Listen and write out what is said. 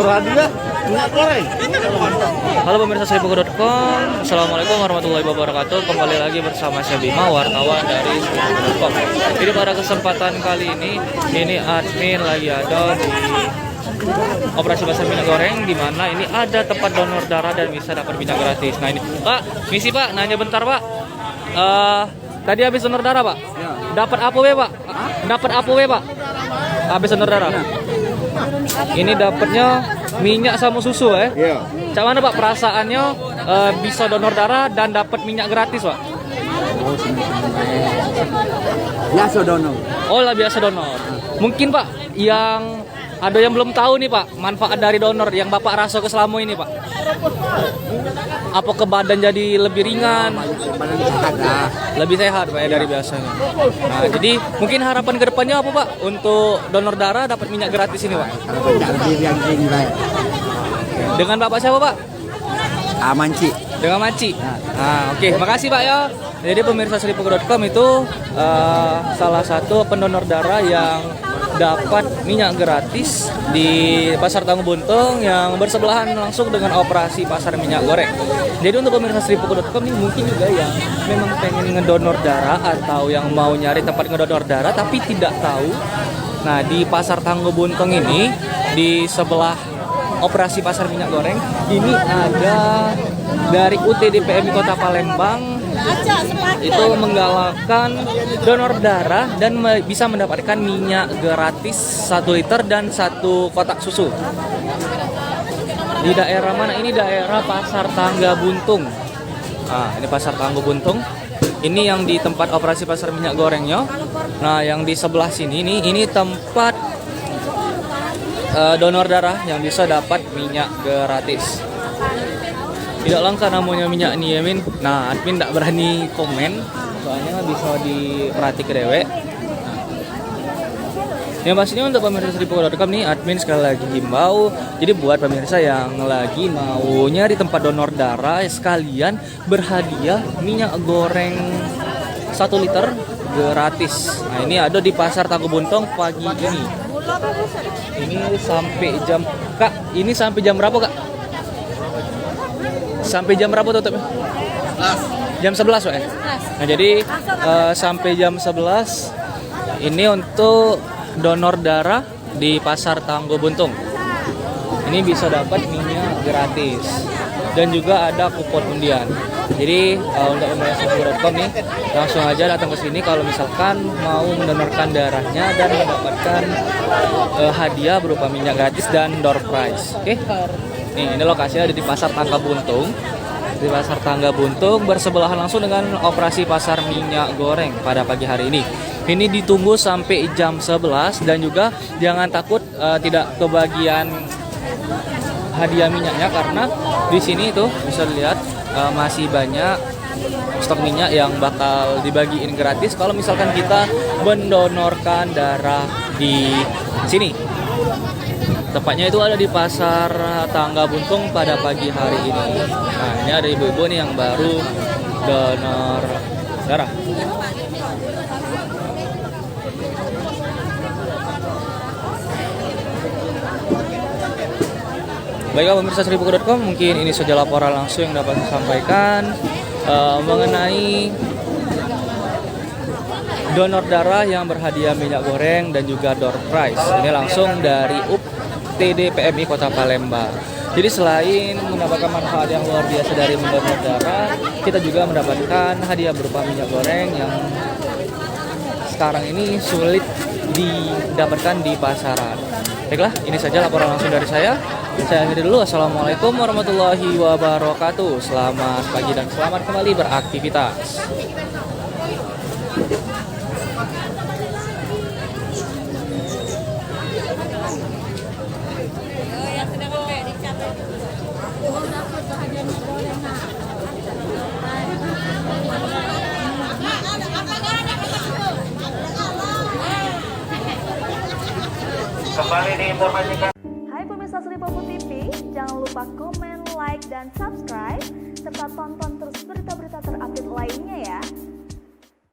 berhadiah minyak goreng. Halo pemirsa seribuku.com, Assalamualaikum warahmatullahi wabarakatuh. Kembali lagi bersama saya Bima, wartawan dari seribuku.com. Jadi pada kesempatan kali ini admin lagi ada di operasi pasar minyak goreng, di mana ini ada tempat donor darah dan bisa dapat minyak gratis. Nah ini Pak, misi Pak, nanya bentar Pak. Tadi habis donor darah Pak? Dapat apa Pak? Dapat apa Pak? Habis donor darah. Ini dapatnya minyak sama susu Iya. Cak mana Pak perasaannya bisa donor darah dan dapat minyak gratis Pak? Biasa donor. Oh lah biasa donor. Mungkin Pak yang ada yang belum tahu nih Pak manfaat dari donor yang Bapak rasa selama ini Pak. Apa ke badan jadi lebih ringan? Badan sehat lah. Lebih sehat Pak ya dari biasanya. Nah jadi mungkin harapan kedepannya apa Pak untuk donor darah dapat minyak gratis ini Pak? Kalau banyak lebih yang tinggi baik. Dengan Bapak siapa Pak? Aman sih. Dengan Maci. Nah, oke, makasih Pak ya. Jadi pemirsa seribuku.com itu salah satu pendonor darah yang dapat minyak gratis di Pasar Tangguh Buntung yang bersebelahan langsung dengan operasi pasar minyak goreng. Jadi untuk pemirsa seribuku.com ini mungkin juga yang memang pengen ngedonor darah atau yang mau nyari tempat ngedonor darah tapi tidak tahu. Nah, di Pasar Tangguh Buntung ini di sebelah operasi pasar minyak goreng ini ada dari UTD PMI Kota Palembang itu menggalakkan donor darah dan bisa mendapatkan minyak gratis 1 liter dan 1 kotak susu. Di daerah mana ini? Daerah Pasar Tangga Buntung. Nah, ini Pasar Tangga Buntung. Ini yang di tempat operasi pasar minyak gorengnya. Nah, yang di sebelah sini ini tempat donor darah yang bisa dapat minyak gratis. Tidak langka namanya minyak nih Yamin. Nah admin tidak berani komen soalnya bisa diperhatikan dewek. Yang pastinya untuk pemirsa seribuku.com nih admin sekali lagi himbau. Jadi buat pemirsa yang lagi mau nyari tempat donor darah sekalian berhadiah minyak goreng 1 liter gratis. Nah ini ada di Pasar Tangguh Buntung pagi ini. Ini sampai jam Kak, ini sampai jam berapa Kak? Sampai jam berapa tutupnya? Jam 11 Pak ya? Nah jadi sampai jam 11 ini untuk donor darah di Pasar Tangguh Buntung. Ini bisa dapat minyak gratis dan juga ada kupon undian. Jadi untuk pemirsa seribuku.com nih langsung aja datang ke sini kalau misalkan mau mendonorkan darahnya dan mendapatkan hadiah berupa minyak gratis dan door prize. Oke. Nih, ini lokasinya ada di Pasar Tangga Buntung. Di Pasar Tangga Buntung bersebelahan langsung dengan operasi pasar minyak goreng pada pagi hari ini. Ini ditunggu sampai jam 11 dan juga jangan takut tidak kebagian hadiah minyaknya karena di sini itu bisa dilihat masih banyak stok minyak yang bakal dibagiin gratis kalau misalkan kita mendonorkan darah di sini. Tepatnya itu ada di Pasar Tangga Buntung pada pagi hari ini. Nah, ini ada ibu-ibu nih yang baru donor darah. Baiklah pemirsa seribuku.com, mungkin ini saja laporan langsung yang dapat saya sampaikan mengenai donor darah yang berhadiah minyak goreng dan juga door prize. Ini langsung dari UTD PMI Kota Palembang. Jadi selain mendapatkan manfaat yang luar biasa dari mendonor darah, kita juga mendapatkan hadiah berupa minyak goreng yang sekarang ini sulit didapatkan di pasaran. Baiklah, ini saja laporan langsung dari saya. Saya akhiri dulu. Assalamualaikum warahmatullahi wabarakatuh. Selamat pagi dan selamat kembali beraktivitas. Kembali diinformasikan. Hai pemirsa Seribu TV, jangan lupa komen, like, dan subscribe, serta tonton